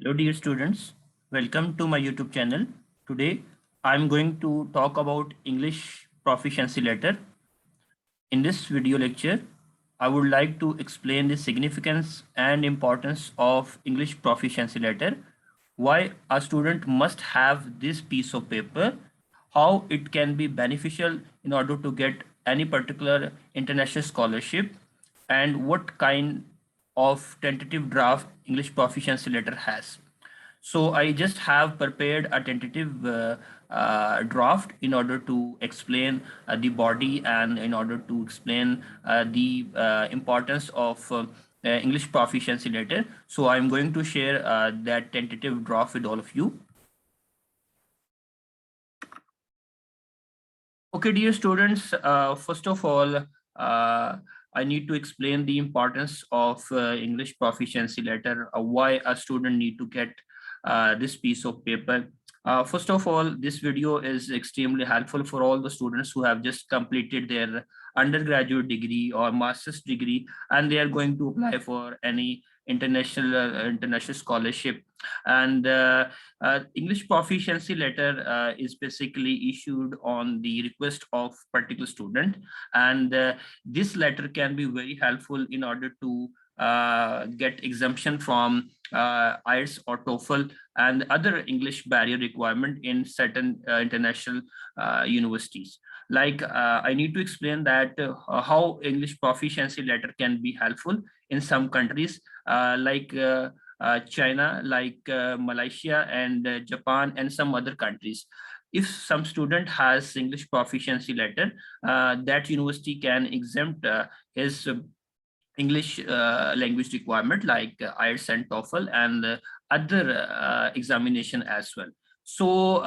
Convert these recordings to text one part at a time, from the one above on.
Hello dear students, welcome to my YouTube channel. Today I'm going to talk about English proficiency letter. In this video lecture, I would like to explain the significance and importance of English proficiency letter, why a student must have this piece of paper, how it can be beneficial in order to get any particular international scholarship, and what kind of tentative draft English proficiency letter has. So I just have prepared a tentative draft in order to explain the body and in order to explain the importance of English proficiency letter. So I'm going to share that tentative draft with all of you. Okay, dear students, first of all, I need to explain the importance of English proficiency letter, why a student need to get this piece of paper. First of all, this video is extremely helpful for all the students who have just completed their undergraduate degree or master's degree, and they are going to apply for any international scholarship. And English proficiency letter is basically issued on the request of particular student, and this letter can be very helpful in order to get exemption from IELTS or TOEFL and other English barrier requirement in certain international universities. Like I need to explain that how English proficiency letter can be helpful in some countries like China, like Malaysia and Japan and some other countries. If some student has English proficiency letter, that university can exempt his English language requirement like IELTS and TOEFL and other examination as well. So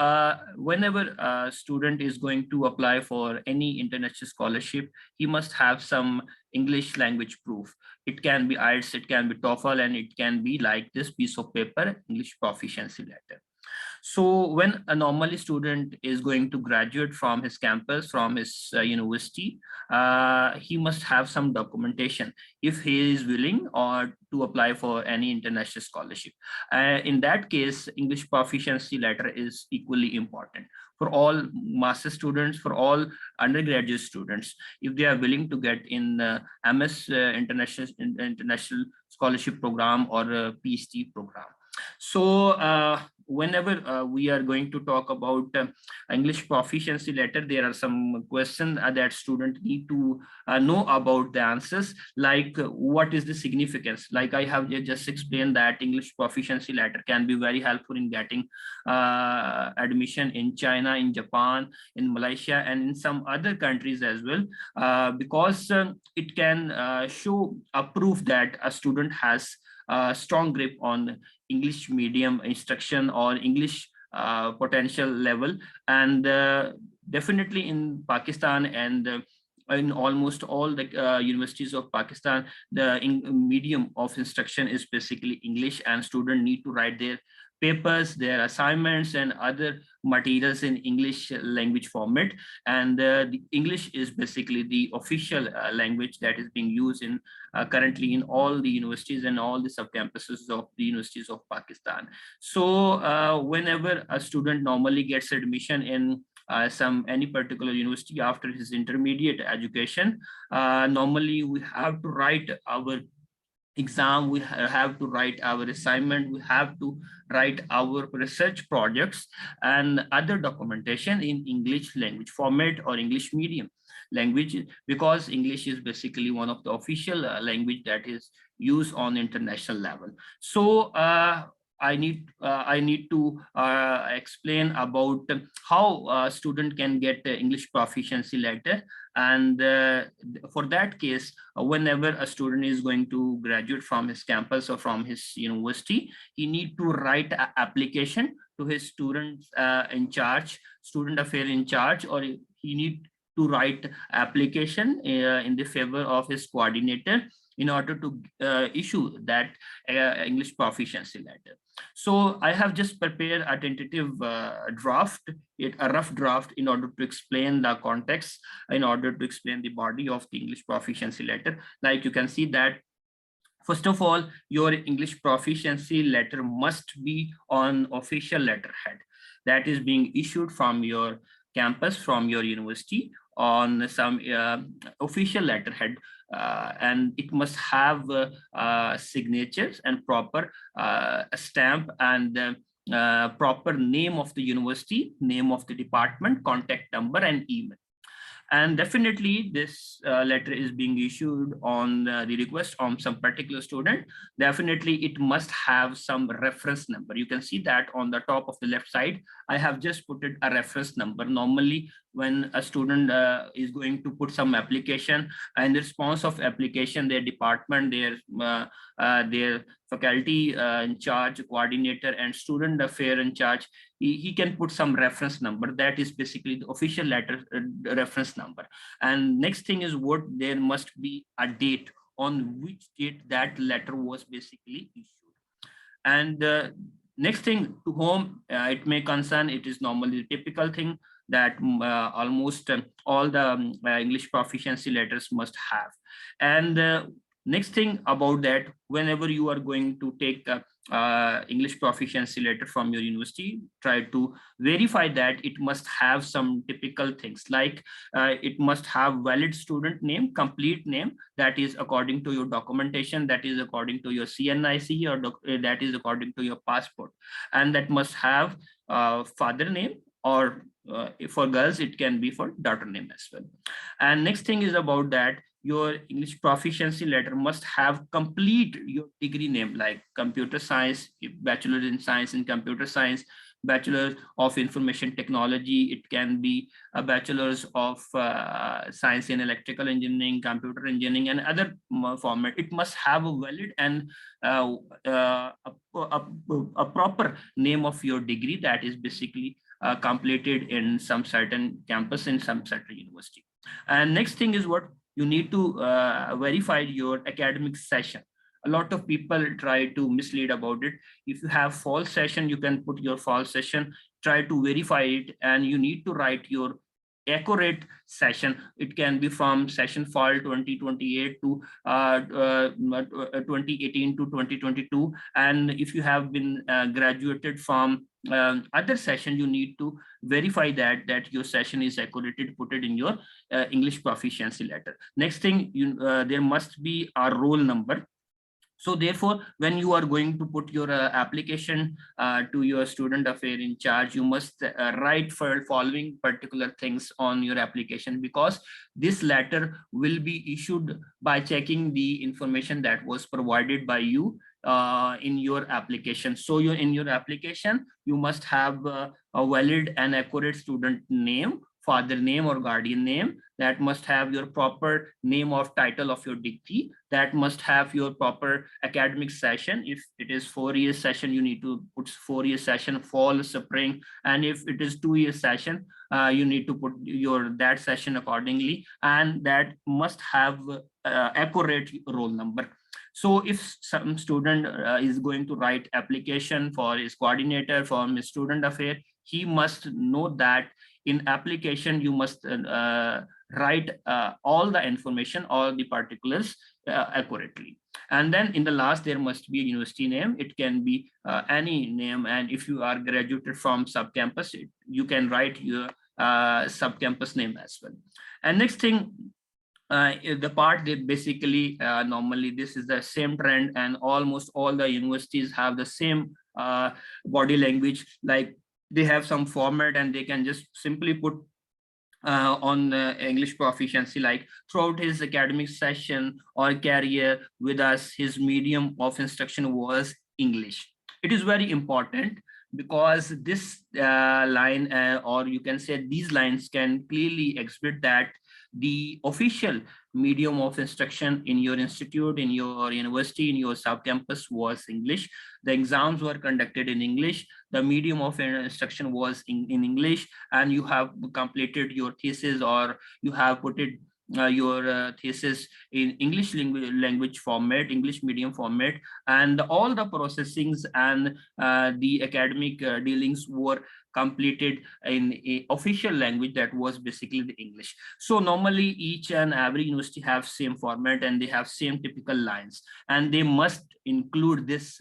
whenever a student is going to apply for any international scholarship, he must have some English language proof. It can be IELTS, it can be TOEFL, and it can be like this piece of paper, English proficiency letter. So when a normally student is going to graduate from his campus, from his university, he must have some documentation if he is willing or to apply for any international scholarship. In that case, English proficiency letter is equally important for all master students, for all undergraduate students, if they are willing to get in MS international scholarship program or a PhD program. So whenever we are going to talk about English proficiency letter, there are some questions that student need to know about the answers, like what is the significance. Like I have just explained that English proficiency letter can be very helpful in getting admission in China, in Japan, in Malaysia, and in some other countries as well, because it can show a proof that a student has a strong grip on English medium instruction or English potential level. And definitely in Pakistan and in almost all the universities of Pakistan, the medium of instruction is basically English, and students need to write their papers, their assignments, and other materials in English language format. And the English is basically the official language that is being used in currently in all the universities and all the sub-campuses of the universities of Pakistan. So whenever a student normally gets admission in any particular university after his intermediate education, normally we have to write our exam, we have to write our assignment, we have to write our research projects and other documentation in English language format or English medium language, because English is basically one of the official language that is used on international level. So I need to explain about how a student can get English proficiency letter. And for that case, whenever a student is going to graduate from his campus or from his university, he need to write an application to his student in charge, student affair in charge, or he need to write application in the favor of his coordinator in order to issue that English proficiency letter. So I have just prepared a tentative draft, a rough draft, in order to explain the context, in order to explain the body of the English proficiency letter. Like you can see that First of all, your English proficiency letter must be on official letterhead that is being issued from your campus, from your university, on some official letterhead, and it must have signatures and proper stamp and proper name of the university, name of the department, contact number, and email. And definitely this letter is being issued on the request from some particular student. Definitely it must have some reference number. You can see that on the top of the left side, I have just put it a reference number. Normally when a student is going to put some application, in response of application, their department, their faculty in charge, coordinator, and student affair in charge, he can put some reference number. That is basically the official letter reference number. And next thing is what there must be a date on which date that letter was basically issued. And next thing, to whom it may concern, it is normally the typical thing that almost all the English proficiency letters must have. And next thing about that, whenever you are going to take English proficiency letter from your university, try to verify that it must have some typical things like it must have valid student name, complete name, that is according to your documentation, that is according to your CNIC, or that is according to your passport, and that must have father name, or for girls it can be for daughter name as well. And next thing is about that your English proficiency letter must have complete your degree name, like computer science, bachelor in science in computer science, bachelor of information technology, it can be a bachelor's of science in electrical engineering, computer engineering, and other format. It must have a valid and a proper name of your degree that is basically completed in some certain campus, in some certain university. And next thing is what you need to verify your academic session. A lot of people try to mislead about it. If you have fall session, you can put your fall session, try to verify it, and you need to write your accurate session. It can be from session fall 2028 to 2018 to 2022. And if you have been graduated from other session, you need to verify that your session is accurate, put it in your English proficiency letter. Next thing, there must be a roll number. So therefore, when you are going to put your application to your student affair in charge, you must write for following particular things on your application, because this letter will be issued by checking the information that was provided by you in your application. So in your application, you must have a valid and accurate student name, father name or guardian name, that must have your proper name of title of your degree, that must have your proper academic session. If it is 4-year session, you need to put 4-year session, fall, spring, and if it is 2-year session, you need to put your that session accordingly, and that must have accurate roll number. So if some student is going to write application for his coordinator, for his student affair, he must know that in application you must write all the information, all the particulars accurately. And then in the last, there must be a university name. It can be any name, and if you are graduated from sub-campus, you can write your sub-campus name as well. And next thing, the part that basically normally this is the same trend, and almost all the universities have the same body language, like they have some format and they can just simply put on English proficiency, like throughout his academic session or career with us, his medium of instruction was English. It is very important, because this line, or you can say these lines, can clearly exhibit that the official medium of instruction in your institute, in your university, in your sub-campus was English. The exams were conducted in English. The medium of instruction was in English, and you have completed your thesis, or you have put it your thesis in English language format, English medium format, and all the processings and the academic dealings were completed in a official language that was basically the English. So normally each and every university have same format and they have same typical lines, and they must include this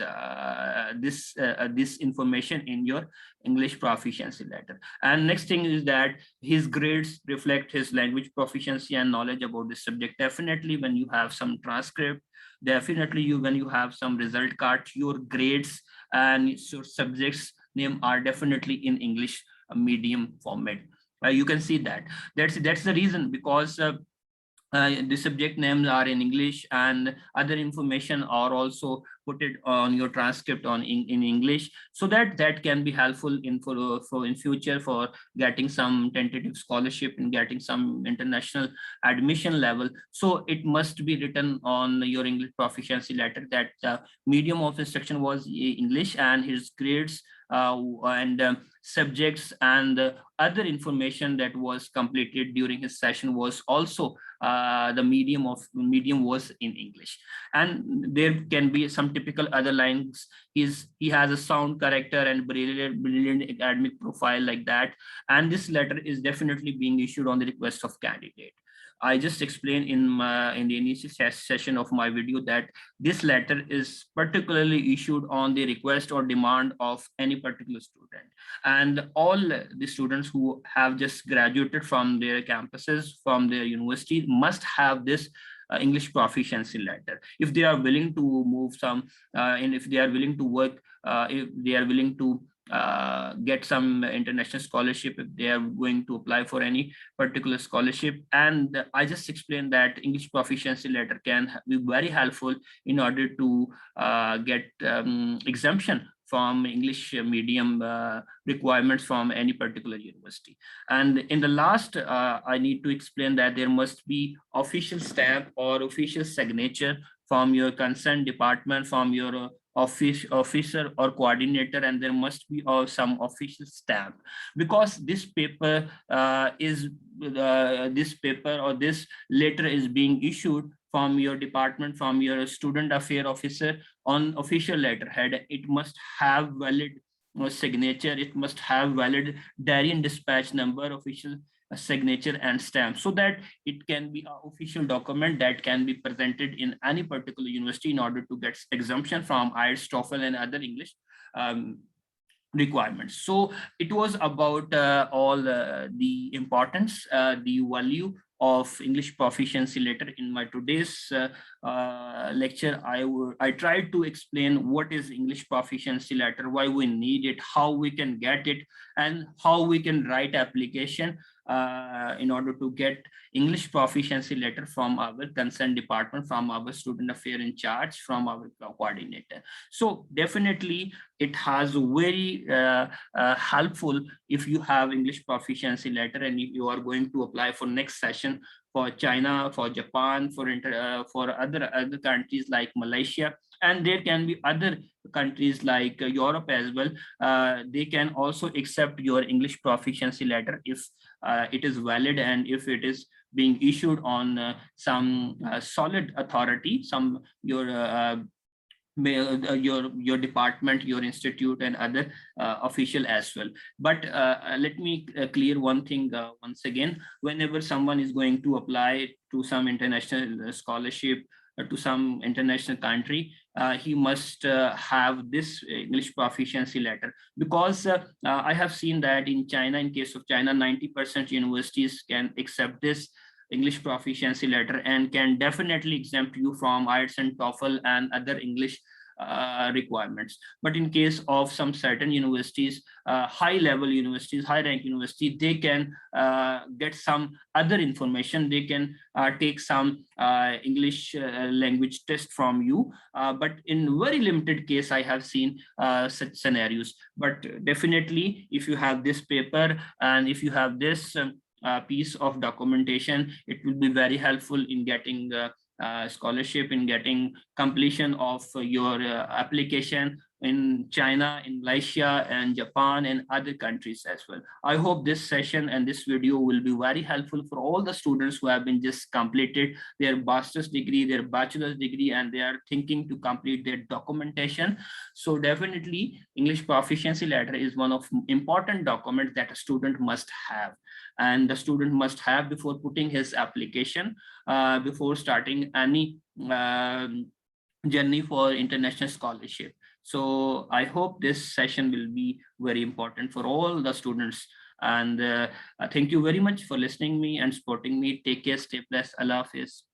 information in your English proficiency letter. And next thing is that his grades reflect his language proficiency and knowledge about the subject. Definitely when you have some transcript, definitely when you have some result card, your grades and your subjects name are definitely in English medium format. You can see that. That's the reason, because the subject names are in English and other information are also put it on your transcript in English, so that can be helpful for in future for getting some tentative scholarship and getting some international admission level. So it must be written on your English proficiency letter that medium of instruction was English, and his grades and subjects and other information that was completed during his session was also the medium was in English. And there can be some typical other lines. He has a sound character and brilliant academic profile like that, and this letter is definitely being issued on the request of candidate. I just explained in the initial session of my video that this letter is particularly issued on the request or demand of any particular student, and all the students who have just graduated from their campuses, from their university, must have this English proficiency letter if they are willing to move some and if they are willing to work, if they are willing to get some international scholarship, if they are going to apply for any particular scholarship. And I just explained that English proficiency letter can be very helpful in order to get exemption from English medium requirements from any particular university. And in the last, I need to explain that there must be official stamp or official signature from your concerned department, from your officer or coordinator, and there must be some official stamp, because this paper this paper or this letter is being issued from your department, from your student affair officer on official letterhead. It must have valid signature, it must have valid diary and dispatch number, official signature and stamp, so that it can be an official document that can be presented in any particular university in order to get exemption from IELTS, TOEFL and other English requirements. So it was about all the importance, the value of English proficiency letter. In my today's lecture, I tried to explain what is English proficiency letter, why we need it, how we can get it, and how we can write application in order to get English proficiency letter from our concerned department, from our student affair in charge, from our coordinator. So definitely it has very helpful if you have English proficiency letter and you are going to apply for next session for China, for Japan, for other countries like Malaysia, and there can be other countries like Europe as well. They can also accept your English proficiency letter if it is valid and if it is being issued on some solid authority, some your department, your institute, and other official as well. But let me clear one thing once again. Whenever someone is going to apply to some international scholarship to some international country, he must have this English proficiency letter, because I have seen that in China, in case of China, 90% universities can accept this English proficiency letter and can definitely exempt you from IELTS and TOEFL and other English requirements. But in case of some certain universities, high level universities, high rank university, they can get some other information. They can take some English language test from you, but in very limited case I have seen such scenarios. But definitely if you have this paper and if you have this piece of documentation, it will be very helpful in getting scholarship, in getting completion of your application in China, in Malaysia, and Japan, and other countries as well. I hope this session and this video will be very helpful for all the students who have been just completed their master's degree, their bachelor's degree, and they are thinking to complete their documentation. So definitely English proficiency letter is one of important documents that a student must have, and the student must have before putting his application, before starting any journey for international scholarship. So I hope this session will be very important for all the students. And thank you very much for listening me and supporting me. Take care, stay blessed. Allah Hafiz.